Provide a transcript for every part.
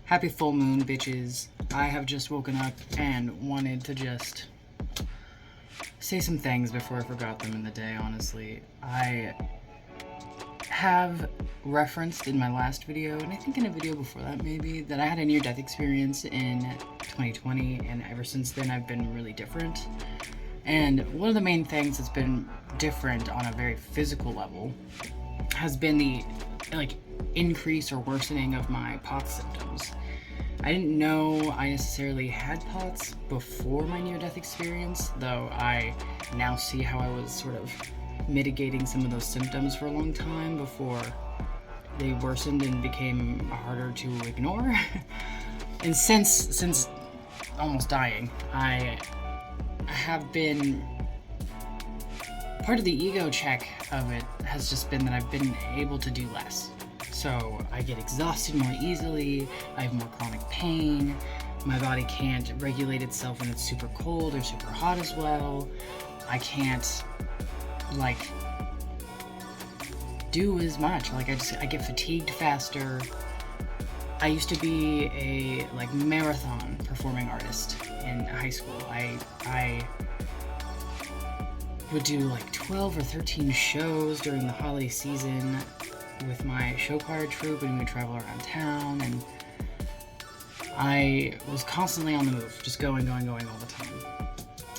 Happy full moon, bitches. I have just woken up and wanted to just say some things before I forgot them in the day, honestly. I have referenced in my last video, and I think in a video before that maybe, that I had a near-death experience in 2020, and ever since then I've been really different. And one of the main things that's been different on a very physical level has been the increase or worsening of my POTS symptoms. I didn't know I necessarily had POTS before my near-death experience, though I now see how I was sort of mitigating some of those symptoms for a long time before they worsened and became harder to ignore. And since almost dying, I have been... part of the ego check of it has just been that I've been able to do less. So I get exhausted more easily, I have more chronic pain, my body can't regulate itself when it's super cold or super hot as well. I can't, do as much. I get fatigued faster. I used to be a, marathon performing artist in high school. I would do 12 or 13 shows during the holiday season with my show choir troupe, and we would travel around town, and I was constantly on the move, just going all the time.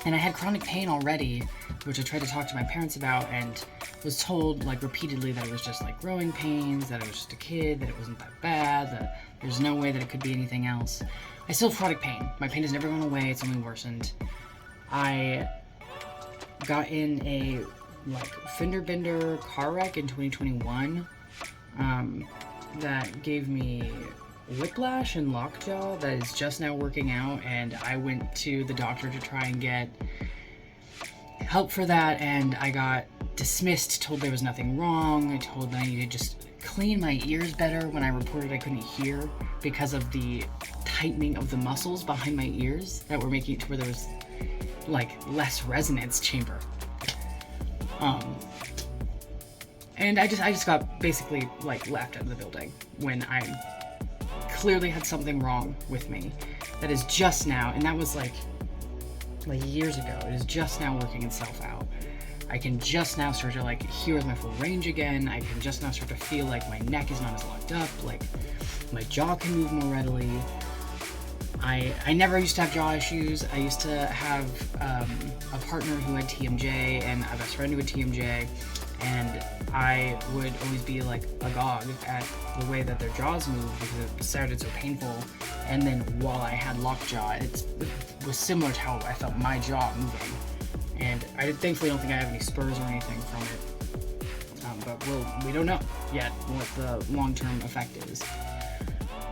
And I had chronic pain already, which I tried to talk to my parents about, and was told repeatedly that it was just growing pains, that I was just a kid, that it wasn't that bad, that there's no way that it could be anything else. I still have chronic pain. My pain has never gone away, it's only worsened. I got in a fender bender car wreck in 2021 that gave me whiplash and lockjaw that is just now working out, and I went to the doctor to try and get help for that, and I got dismissed, told there was nothing wrong. I told that I needed to just clean my ears better when I reported I couldn't hear because of the tightening of the muscles behind my ears that were making it to where there was less resonance chamber. And I just got basically laughed out of the building when I clearly had something wrong with me that is just now, and that was years ago, it is just now working itself out. I can just now start to hear with my full range again. I can just now start to feel my neck is not as locked up, my jaw can move more readily. I never used to have jaw issues. I used to have a partner who had TMJ and a best friend who had TMJ, and I would always be agog at the way that their jaws moved because it sounded so painful. And then while I had lockjaw, it was similar to how I felt my jaw moving. And I thankfully don't think I have any spurs or anything from it, but we don't know yet what the long-term effect is.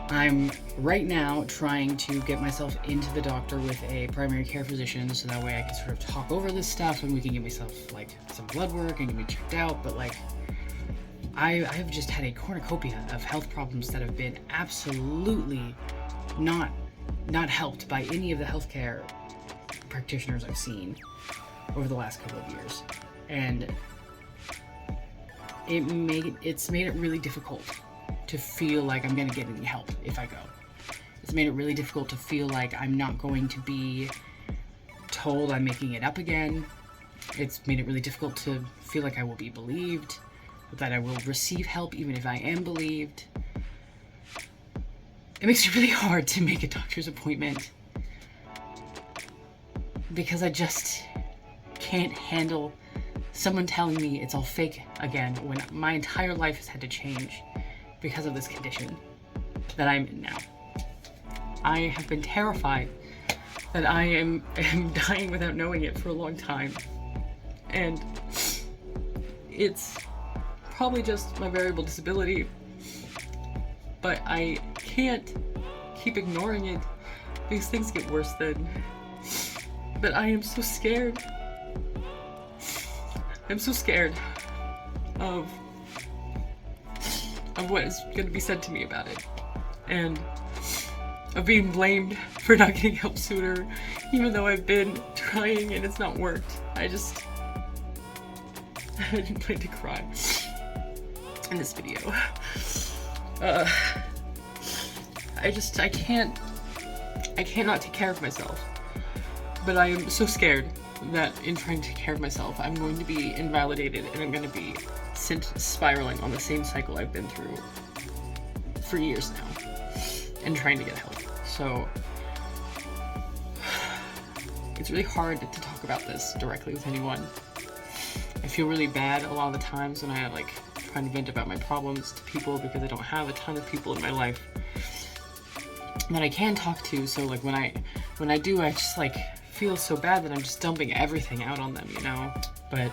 I'm right now trying to get myself into the doctor with a primary care physician so that way I can sort of talk over this stuff and we can get myself some blood work and get me checked out, but I have just had a cornucopia of health problems that have been absolutely not helped by any of the healthcare practitioners I've seen over the last couple of years, and it's made it really difficult to feel like I'm gonna get any help if I go. It's made it really difficult to feel like I'm not going to be told I'm making it up again. It's made it really difficult to feel like I will be believed, that I will receive help even if I am believed. It makes it really hard to make a doctor's appointment because I just can't handle someone telling me it's all fake again when my entire life has had to change because of this condition that I'm in now. I have been terrified that I am dying without knowing it for a long time, and it's probably just my variable disability, but I can't keep ignoring it because things get worse then. But I am so scared. I'm so scared of what is going to be said to me about it, and of being blamed for not getting help sooner, even though I've been trying and it's not worked. I didn't plan to cry in this video. I can't not take care of myself. But I am so scared that in trying to take care of myself, I'm going to be invalidated and I'm going to be sent spiraling on the same cycle I've been through for years now and trying to get help. So it's really hard to talk about this directly with anyone. I feel really bad a lot of the times when I like try to vent about my problems to people because I don't have a ton of people in my life that I can talk to. So like when I do, I just like feel so bad that I'm just dumping everything out on them, you know? But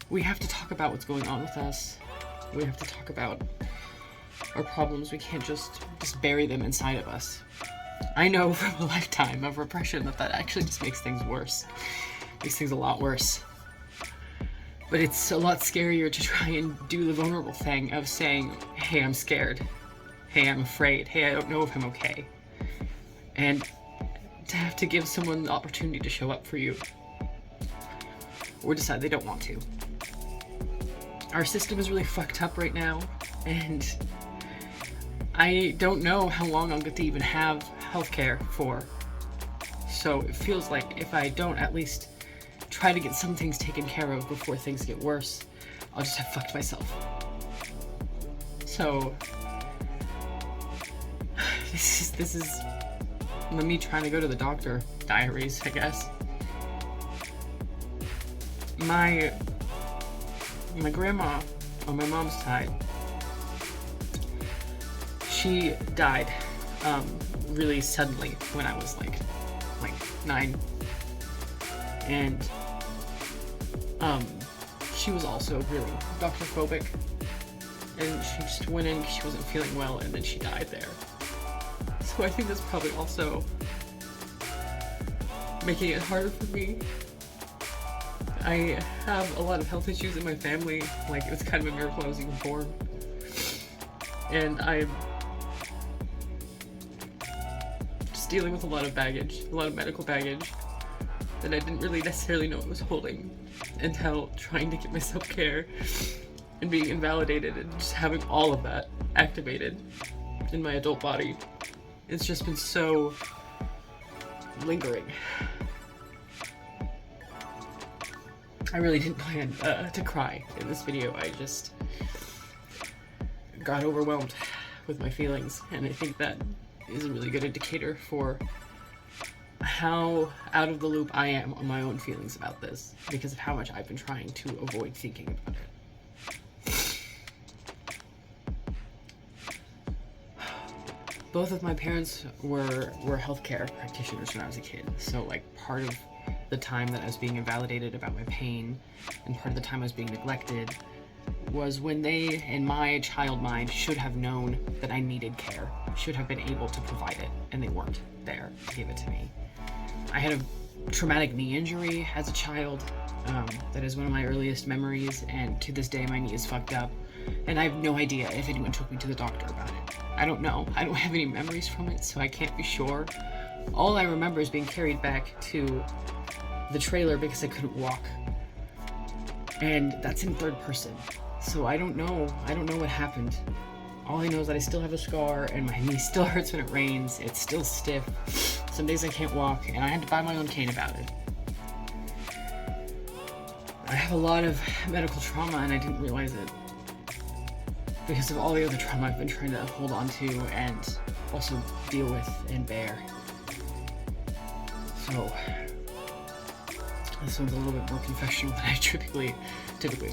we have to talk about what's going on with us. We have to talk about our problems. We can't just bury them inside of us. I know from a lifetime of repression that actually just makes things worse. Makes things a lot worse. But it's a lot scarier to try and do the vulnerable thing of saying, hey, I'm scared. Hey, I'm afraid. Hey, I don't know if I'm okay. And to have to give someone the opportunity to show up for you. Or decide they don't want to. Our system is really fucked up right now, and I don't know how long I'll get to even have healthcare for. So it feels like if I don't at least try to get some things taken care of before things get worse, I'll just have fucked myself. So this is me trying to go to the doctor diaries, I guess. My grandma on my mom's side, she died really suddenly when I was like 9, and she was also really doctor-phobic, and she just went in because she wasn't feeling well, and then she died there. So I think that's probably also making it harder for me. I have a lot of health issues in my family. Like, it was kind of a miracle I was even born. And I'm just dealing with a lot of baggage, a lot of medical baggage that I didn't really necessarily know I was holding until trying to get myself care and being invalidated and just having all of that activated in my adult body. It's just been so lingering. I really didn't plan to cry in this video. I just got overwhelmed with my feelings, and I think that is a really good indicator for how out of the loop I am on my own feelings about this, because of how much I've been trying to avoid thinking about it. Both of my parents were healthcare practitioners when I was a kid, so like part of the time that I was being invalidated about my pain and part of the time I was being neglected was when they, in my child mind, should have known that I needed care, should have been able to provide it, and they weren't there to give it to me. I had a traumatic knee injury as a child. That is one of my earliest memories, and to this day my knee is fucked up, and I have no idea if anyone took me to the doctor about it. I don't know. I don't have any memories from it, so I can't be sure. All I remember is being carried back to the trailer because I couldn't walk, and that's in third person, so I don't know what happened. All I know is that I still have a scar and my knee still hurts when it rains. It's still stiff. Some days I can't walk, and I had to buy my own cane about it. I have a lot of medical trauma, and I didn't realize it because of all the other trauma I've been trying to hold on to and also deal with and bear. So this one's a little bit more confessional than I typically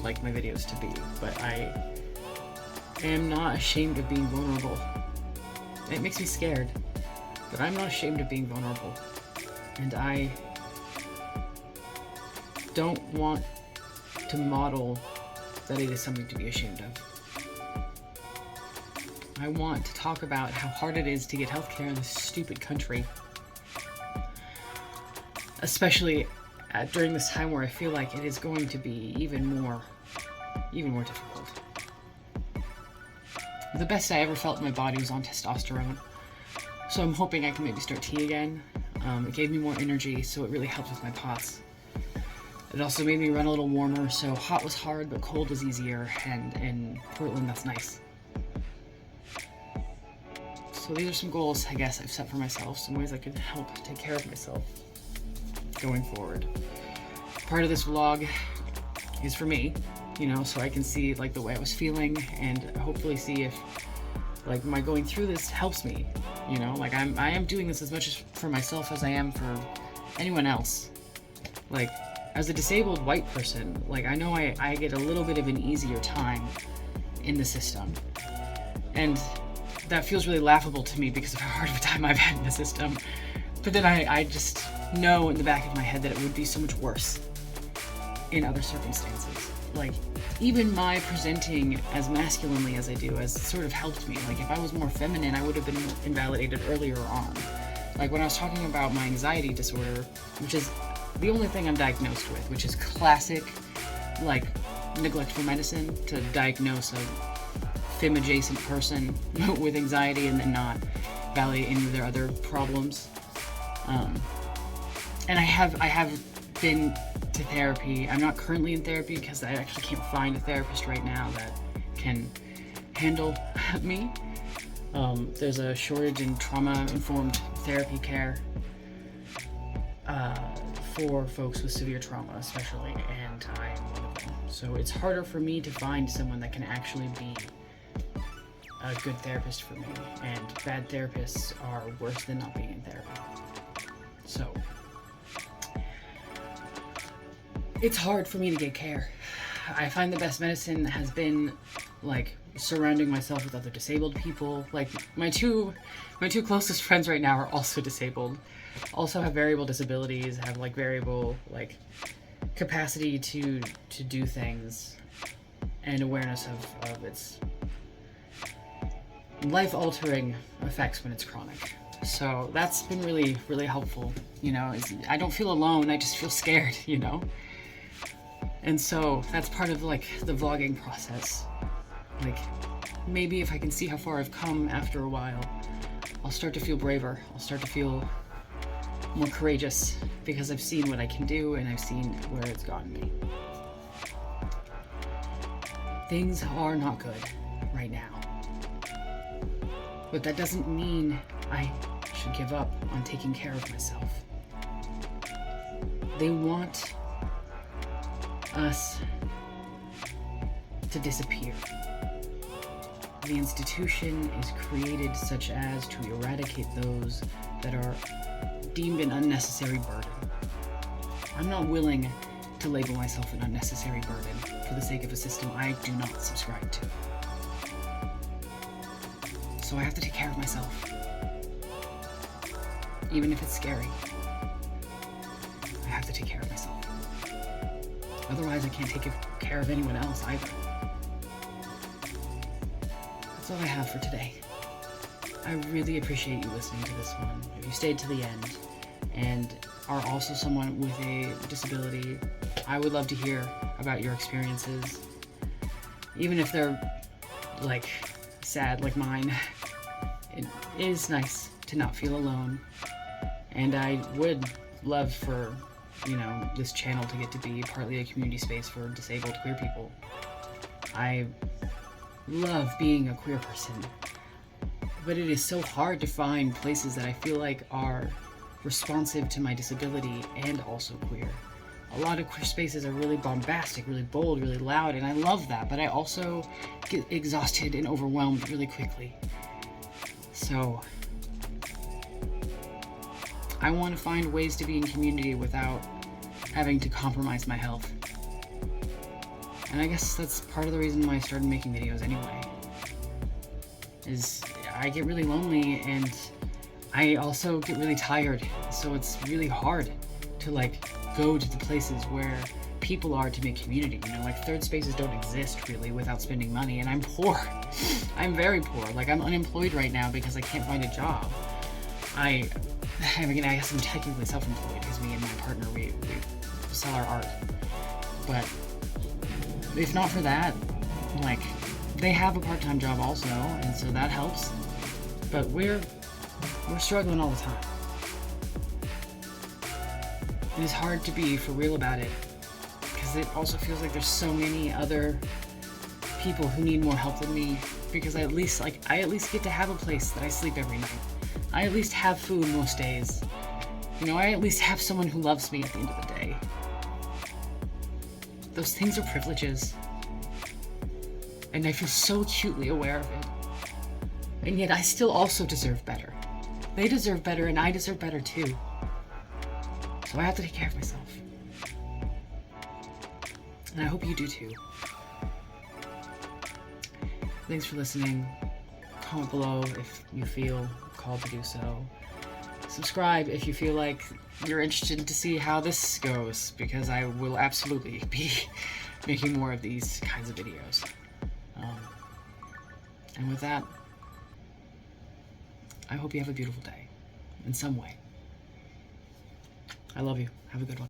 like my videos to be, but I am not ashamed of being vulnerable. It makes me scared, but I'm not ashamed of being vulnerable, and I don't want to model that it is something to be ashamed of. I want to talk about how hard it is to get healthcare in this stupid country, especially during this time where I feel like it is going to be even more difficult. The best I ever felt in my body was on testosterone, so I'm hoping I can maybe start tea again. It gave me more energy, so it really helped with my POTS. It also made me run a little warmer, so hot was hard, but cold was easier, and in Portland, that's nice. So So these are some goals, I guess, I've set for myself, some ways I can help take care of myself going forward. Part of this vlog is for me, you know, so I can see like the way I was feeling and hopefully see if like my going through this helps me, you know, like I am doing this as much as for myself as I am for anyone else. Like, as a disabled white person, like I know I get a little bit of an easier time in the system. And that feels really laughable to me because of how hard of a time I've had in the system. But then I just know in the back of my head that it would be so much worse in other circumstances. Like, even my presenting as masculinely as I do has sort of helped me. Like, if I was more feminine, I would have been invalidated earlier on. Like, when I was talking about my anxiety disorder, which is the only thing I'm diagnosed with, which is classic, like, neglectful medicine to diagnose a femme-adjacent person with anxiety and then not validate any of their other problems. And I have been to therapy. I'm not currently in therapy because I actually can't find a therapist right now that can handle me. There's a shortage in trauma-informed therapy care for folks with severe trauma, especially, and I'm one of them. So it's harder for me to find someone that can actually be a good therapist for me, and bad therapists are worse than not being in therapy. So it's hard for me to get care. I find the best medicine has been like surrounding myself with other disabled people. Like my two closest friends right now are also disabled, also have variable disabilities, have like variable like capacity to do things, and awareness of its life-altering effects when it's chronic. So that's been really, really helpful. You know, I don't feel alone, I just feel scared, you know? And so that's part of like the vlogging process. Like, maybe if I can see how far I've come after a while, I'll start to feel braver. I'll start to feel more courageous because I've seen what I can do and I've seen where it's gotten me. Things are not good right now. But that doesn't mean I should give up on taking care of myself. They want us to disappear. The institution is created such as to eradicate those that are deemed an unnecessary burden. I'm not willing to label myself an unnecessary burden for the sake of a system I do not subscribe to. So I have to take care of myself. Even if it's scary. I have to take care of myself. Otherwise I can't take care of anyone else either. That's all I have for today. I really appreciate you listening to this one. If you stayed to the end and are also someone with a disability, I would love to hear about your experiences. Even if they're like sad like mine, it is nice to not feel alone. And I would love for, you know, this channel to get to be partly a community space for disabled queer people. I love being a queer person, but it is so hard to find places that I feel like are responsive to my disability and also queer. A lot of queer spaces are really bombastic, really bold, really loud, and I love that, but I also get exhausted and overwhelmed really quickly. So I want to find ways to be in community without having to compromise my health. And I guess that's part of the reason why I started making videos anyway. Is I get really lonely and I also get really tired. So it's really hard to like go to the places where people are to make community. You know, like third spaces don't exist really without spending money, and I'm poor. I'm very poor. Like I'm unemployed right now because I can't find a job. I guess I'm technically self-employed because me and my partner, we sell our art. But if not for that, like, they have a part-time job also, and so that helps. But we're struggling all the time. It is hard to be for real about it, because it also feels like there's so many other people who need more help than me, because I at least get to have a place that I sleep every night. I at least have food most days. You know, I at least have someone who loves me at the end of the day. Those things are privileges. And I feel so acutely aware of it. And yet I still also deserve better. They deserve better, and I deserve better too. So I have to take care of myself. And I hope you do too. Thanks for listening. Comment below if you feel called to do so. Subscribe if you feel like you're interested to see how this goes, because I will absolutely be making more of these kinds of videos. And with that, I hope you have a beautiful day in some way. I love you. Have a good one.